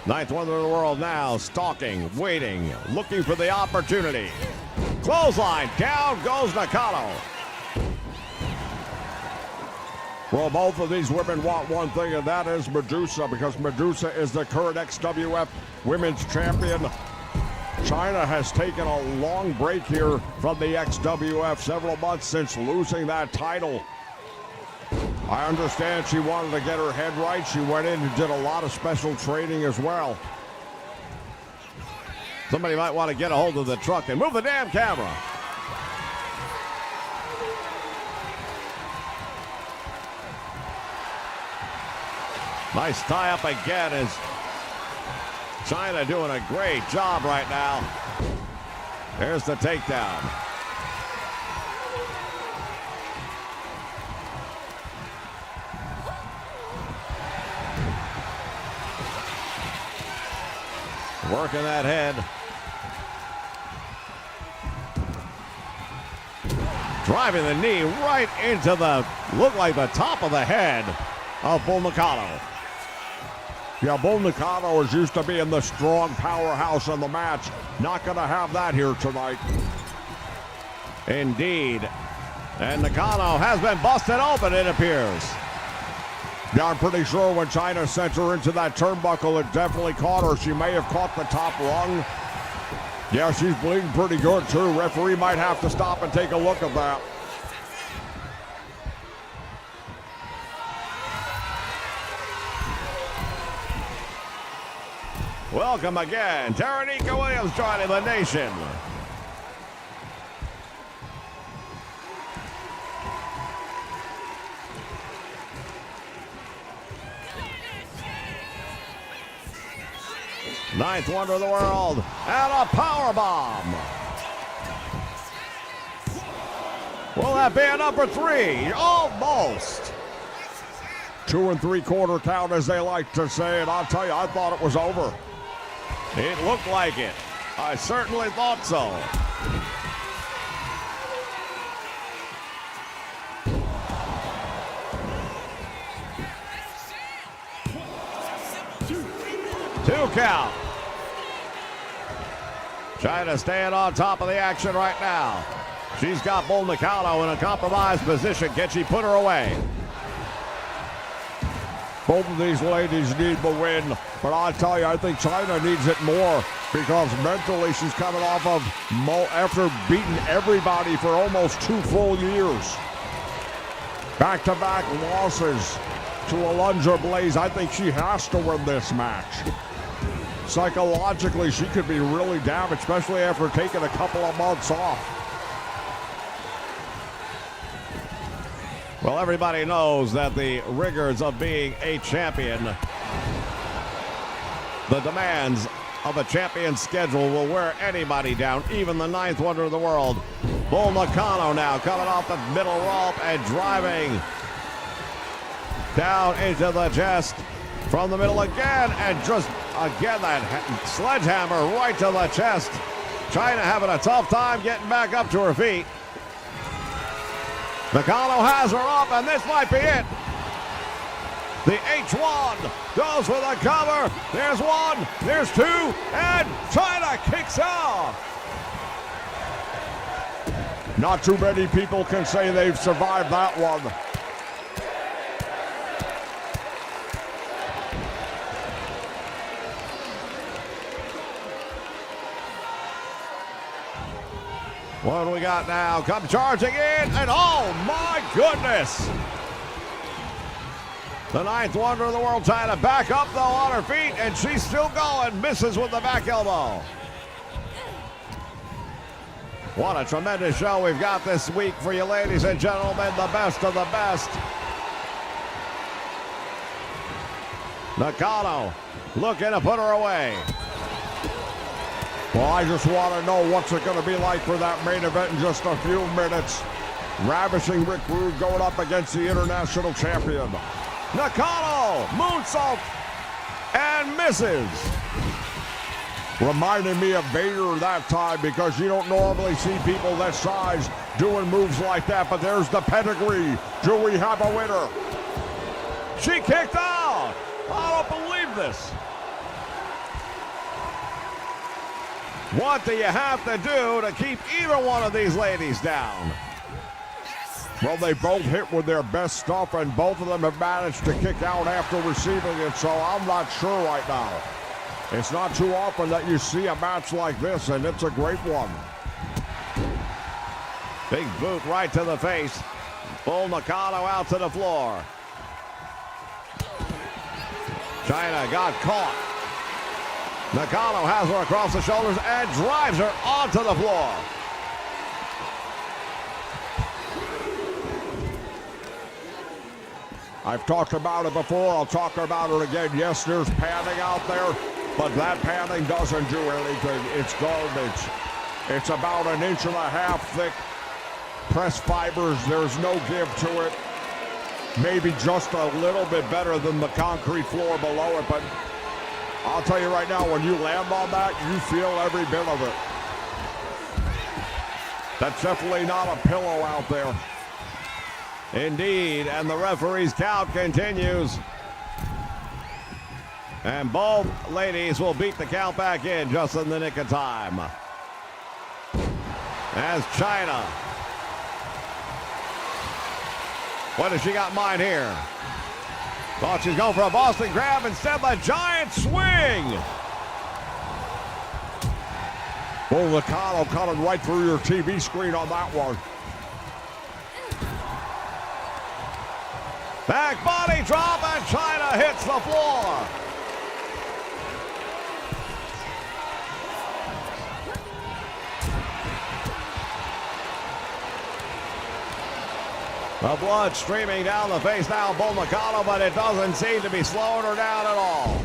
Ninth wonder of the world now, stalking, waiting, looking for the opportunity. Clothesline, down goes Nakano. Well, both of these women want one thing, and that is Medusa, because Medusa is the current XWF Women's Champion. China has taken a long break here from the XWF, several months since losing that title. I understand she wanted to get her head right. She went in and did a lot of special training as well. Somebody might want to get a hold of the truck and move the damn camera. Nice tie up again as China doing a great job right now. There's the takedown. Working that head. Driving the knee right into the, look like the top of the head of Bull Nakano. Yeah, Bull Nakano is used to being the strong powerhouse in the match. Not going to have that here tonight. Indeed. And Nakano has been busted open, it appears. Yeah, I'm pretty sure when China sent her into that turnbuckle, it definitely caught her. She may have caught the top rung. Yeah, she's bleeding pretty good, too. Referee might have to stop and take a look at that. Welcome again, Taranika Williams joining the Nation. Ninth wonder of the world, and a power bomb. Will that be a number 3? Almost. 2 3/4 count, as they like to say, and I'll tell you, I thought it was over. It looked like it. I certainly thought so. Two count. China staying on top of the action right now. She's got Bull Nakano in a compromised position. Can she put her away? Both of these ladies need the win, but I'll tell you, I think China needs it more because mentally she's coming off of after beating everybody for almost 2 full years. Back-to-back losses to Alundra Blaze. I think she has to win this match. Psychologically, she could be really down, especially after taking a couple of months off. Well, everybody knows that the rigors of being a champion, the demands of a champion schedule will wear anybody down, even the 9th wonder of the world. Bull Nakano now coming off the middle rope and driving down into the chest from the middle again, and just again that sledgehammer right to the chest. China having a tough time getting back up to her feet. Nakano has her up, and this might be it. The H1 goes for the cover. There's one, there's two, and China kicks out. Not too many people can say they've survived that one. What do we got now? Come charging in, and oh my goodness! The 9th wonder of the world, China back up though on her feet, and she's still going. Misses with the back elbow. What a tremendous show we've got this week for you, ladies and gentlemen. The best of the best. Nakano looking to put her away. Well, I just want to know what's it going to be like for that main event in just a few minutes. Ravishing Rick Rude going up against the international champion. Nakano, moonsault, and misses. Reminded me of Vader that time because you don't normally see people that size doing moves like that, but there's the pedigree. Do we have a winner? She kicked out. I don't believe this. What do you have to do to keep either one of these ladies down? Well, they both hit with their best stuff, and both of them have managed to kick out after receiving it, so I'm not sure right now. It's not too often that you see a match like this, and it's a great one. Big boot right to the face. Bull Nakano out to the floor. China got caught. Nakano has her across the shoulders and drives her onto the floor. I've talked about it before. I'll talk about it again. Yes, there's padding out there, but that padding doesn't do anything. It's garbage. It's about 1.5 inches thick. Press fibers. There's no give to it. Maybe just a little bit better than the concrete floor below it, but I'll tell you right now, when you land on that, you feel every bit of it. That's definitely not a pillow out there. Indeed, and the referee's count continues. And both ladies will beat the count back in just in the nick of time. As China. What has she got in mind here? Thought she's going for a Boston Crab, instead the giant swing. Bull Nakano coming right through your TV screen on that one. Back body drop, and China hits the floor. The blood streaming down the face now, Bull Nakano, but it doesn't seem to be slowing her down at all.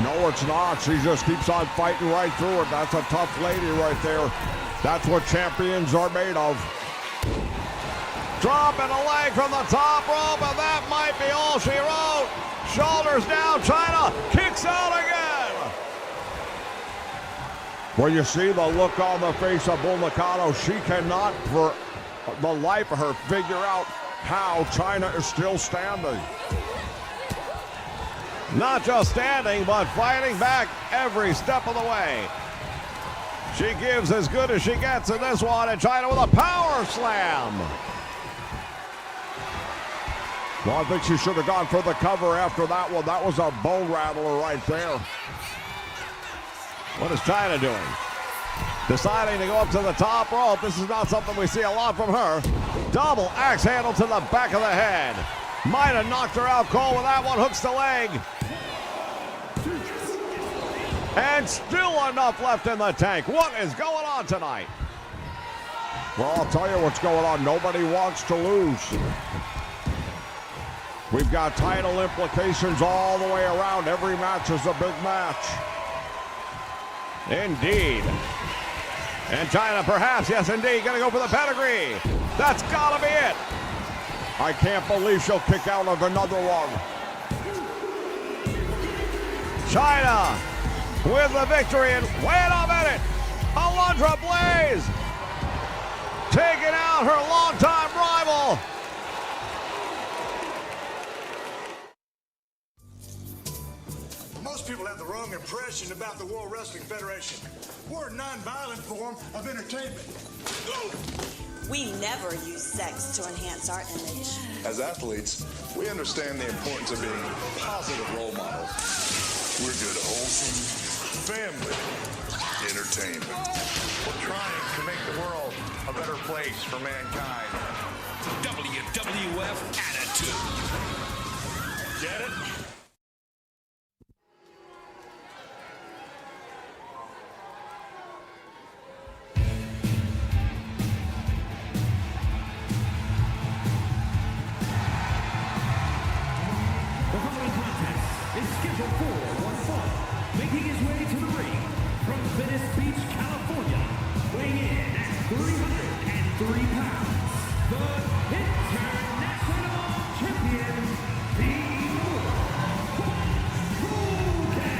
No, it's not. She just keeps on fighting right through it. That's a tough lady right there. That's what champions are made of. Dropping a leg from the top rope, and that might be all she wrote. Shoulders down, China kicks out again. Well, you see the look on the face of Bull Nakano. She cannot, for the life of her, figure out how China is still standing. Not just standing, but fighting back every step of the way. She gives as good as she gets in this one, and China with a power slam. Well, I think she should have gone for the cover after that one. That was a bone rattler right there. What is China doing? Deciding to go up to the top rope. This is not something we see a lot from her. Double axe handle to the back of the head. Might have knocked her out cold with that one. Hooks the leg. And still enough left in the tank. What is going on tonight? Well, I'll tell you what's going on. Nobody wants to lose. We've got title implications all the way around. Every match is a big match. Indeed. And China perhaps, yes indeed, gonna go for the pedigree. That's gotta be it. I can't believe she'll kick out of another one. China with the victory, and wait a minute. Alundra Blaze taking out her longtime rival. Most people have the wrong impression about the World Wrestling Federation. We're a non-violent form of entertainment. We never use sex to enhance our image. As athletes, we understand the importance of being positive role models. We're good, wholesome family entertainment. We're trying to make the world a better place for mankind. WWF Attitude. Get it? Making his way to the ring from Venice Beach, California, weighing in at 303 pounds, the International Champion, the Hulk Hogan.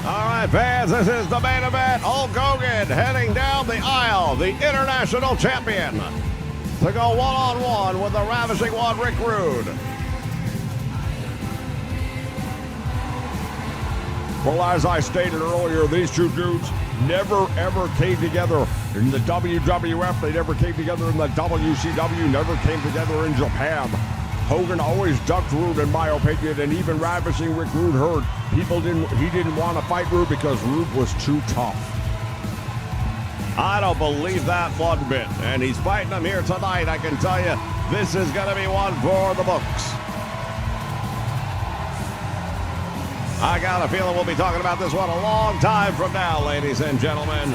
All right, fans, this is the main event. Hulk Hogan heading down the aisle, the International Champion, to go one-on-one with the ravishing one, Rick Rude. Well, as I stated earlier, these two dudes never, ever came together in the WWF. They never came together in the WCW, never came together in Japan. Hogan always ducked Rude, in my opinion, and even ravishing Rick Rude heard he didn't want to fight Rude because Rude was too tough. I don't believe that one bit. And he's fighting him here tonight. I can tell you, this is going to be one for the books. I got a feeling we'll be talking about this one a long time from now, ladies and gentlemen.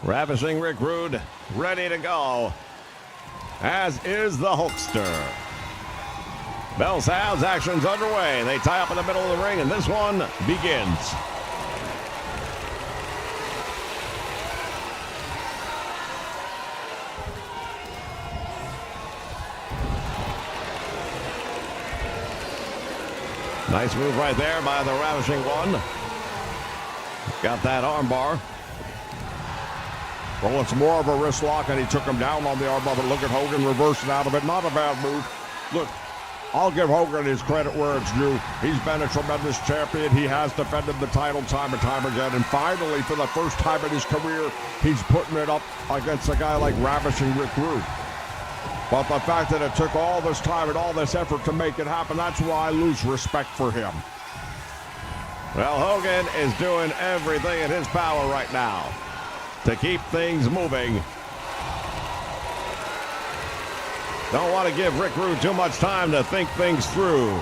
Ravishing Rick Rude, ready to go, as is the Hulkster. Bell sounds, action's underway. They tie up in the middle of the ring, and this one begins. Nice move right there by the Ravishing One. Got that armbar. Well, it's more of a wrist lock, and he took him down on the armbar, but look at Hogan reversing out of it. Not a bad move. Look, I'll give Hogan his credit where it's due. He's been a tremendous champion. He has defended the title time and time again. And finally, for the first time in his career, he's putting it up against a guy like ravishing Rick Rude. But the fact that it took all this time and all this effort to make it happen, that's why I lose respect for him. Well, Hogan is doing everything in his power right now to keep things moving. Don't want to give Rick Rude too much time to think things through.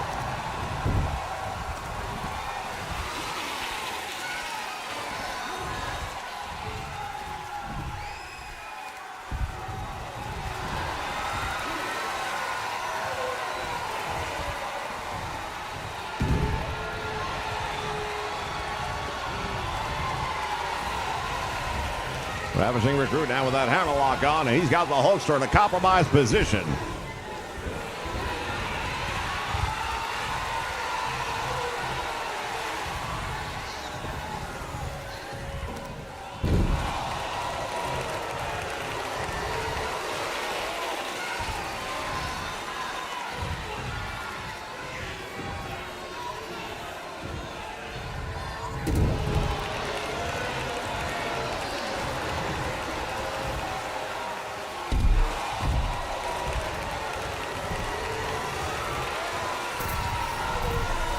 Ravishing Recruit now with that hammerlock on, and he's got the Hulkster in a compromised position.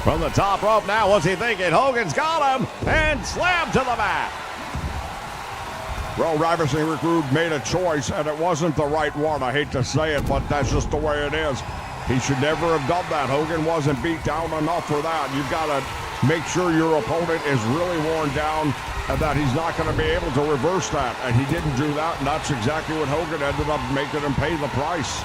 From the top rope now, what's he thinking? Hogan's got him, and slammed to the mat. Well, Ravishing Recruit made a choice, and it wasn't the right one. I hate to say it, but that's just the way it is. He should never have done that. Hogan wasn't beat down enough for that. You've got to make sure your opponent is really worn down and that he's not going to be able to reverse that. And he didn't do that, and that's exactly what Hogan ended up making him pay the price.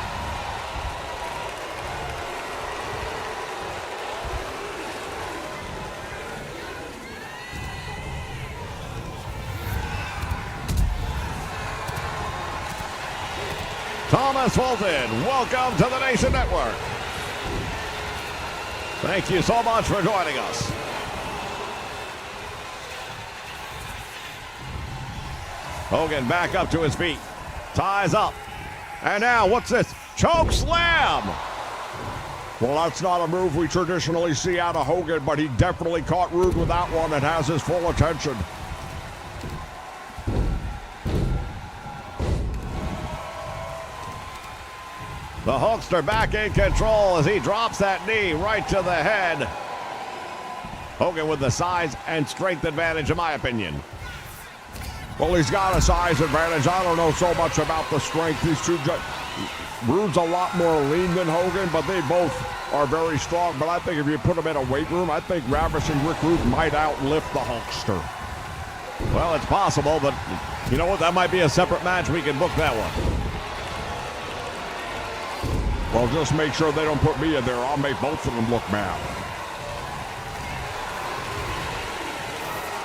Thomas Fulton, welcome to the Nation Network. Thank you so much for joining us. Hogan back up to his feet, ties up, and now what's this? Choke slam! Well, that's not a move we traditionally see out of Hogan, but he definitely caught Rude with that one and has his full attention. The Hulkster back in control as he drops that knee right to the head. Hogan with the size and strength advantage, in my opinion. Well, he's got a size advantage. I don't know so much about the strength. These two, Rude's a lot more lean than Hogan, but they both are very strong. But I think if you put them in a weight room, I think Ravishing Recruit might outlift the Hulkster. Well, it's possible, but you know what? That might be a separate match. We can book that one. Well, just make sure they don't put me in there. I'll make both of them look bad.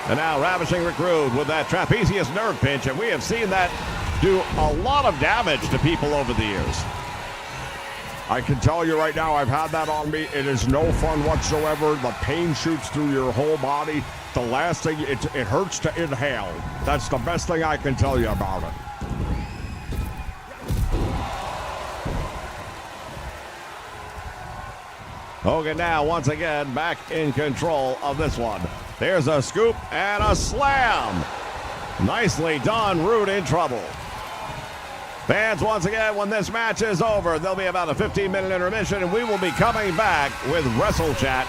And now Ravishing Recruit with that trapezius nerve pinch, and we have seen that do a lot of damage to people over the years. I can tell you right now, I've had that on me. It is no fun whatsoever. The pain shoots through your whole body. The last thing, it hurts to inhale. That's the best thing I can tell you about it. Hogan now, once again, back in control of this one. There's a scoop and a slam. Nicely done, Rude in trouble. Fans, once again, when this match is over, there'll be about a 15-minute intermission, and we will be coming back with Wrestle Chat.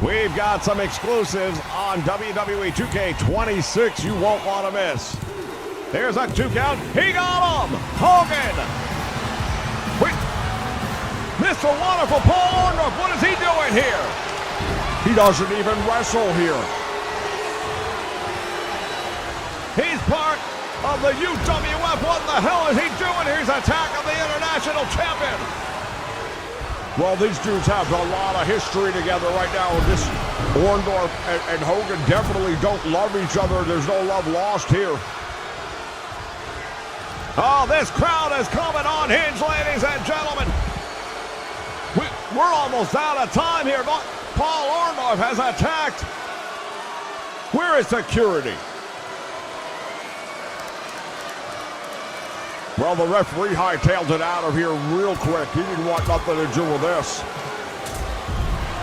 We've got some exclusives on WWE2K25 you won't want to miss. There's a 2 count. He got him! Hogan! Mr. Wonderful Paul Orndorff, what is he doing here? He doesn't even wrestle here. He's part of the UWF. What the hell is he doing here? He's attacking the International Champion. Well, these dudes have a lot of history together right now. This Orndorff and Hogan definitely don't love each other. There's no love lost here. Oh, this crowd is coming on hinge, ladies and gentlemen. We're almost out of time here. Paul Orndorff has attacked. Where is security? Well, the referee hightailed it out of here real quick. He didn't want nothing to do with this.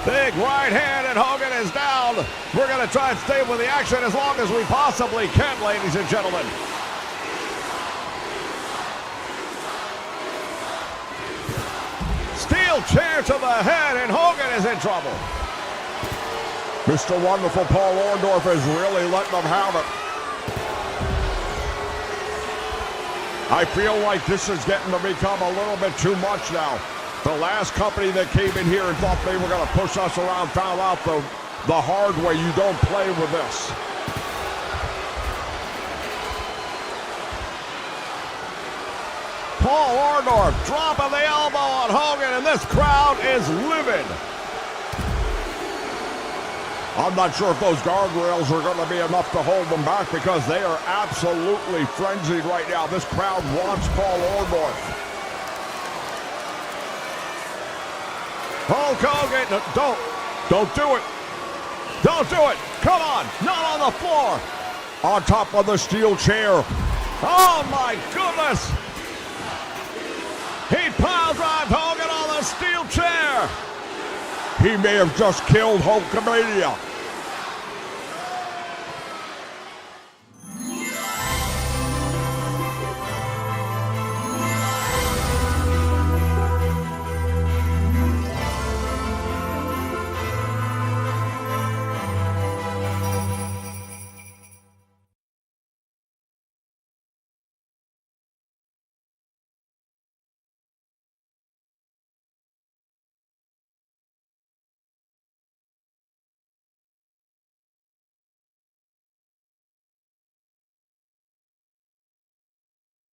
Big right hand, and Hogan is down. We're going to try and stay with the action as long as we possibly can, ladies and gentlemen. Steel chair to the head, and Hogan is in trouble. Mr. Wonderful Paul Orndorff is really letting them have it. I feel like this is getting to become a little bit too much now. The last company that came in here and thought they were going to push us around found out the hard way. You don't play with this. Paul Orndorff dropping the elbow on Hogan, and this crowd is livid. I'm not sure if those guardrails are going to be enough to hold them back because they are absolutely frenzied right now. This crowd wants Paul Orndorff. Hulk Hogan, don't do it. Don't do it. Come on, not on the floor. On top of the steel chair. Oh my goodness. He pile drives Hogan on the steel chair. He may have just killed Hulkamania.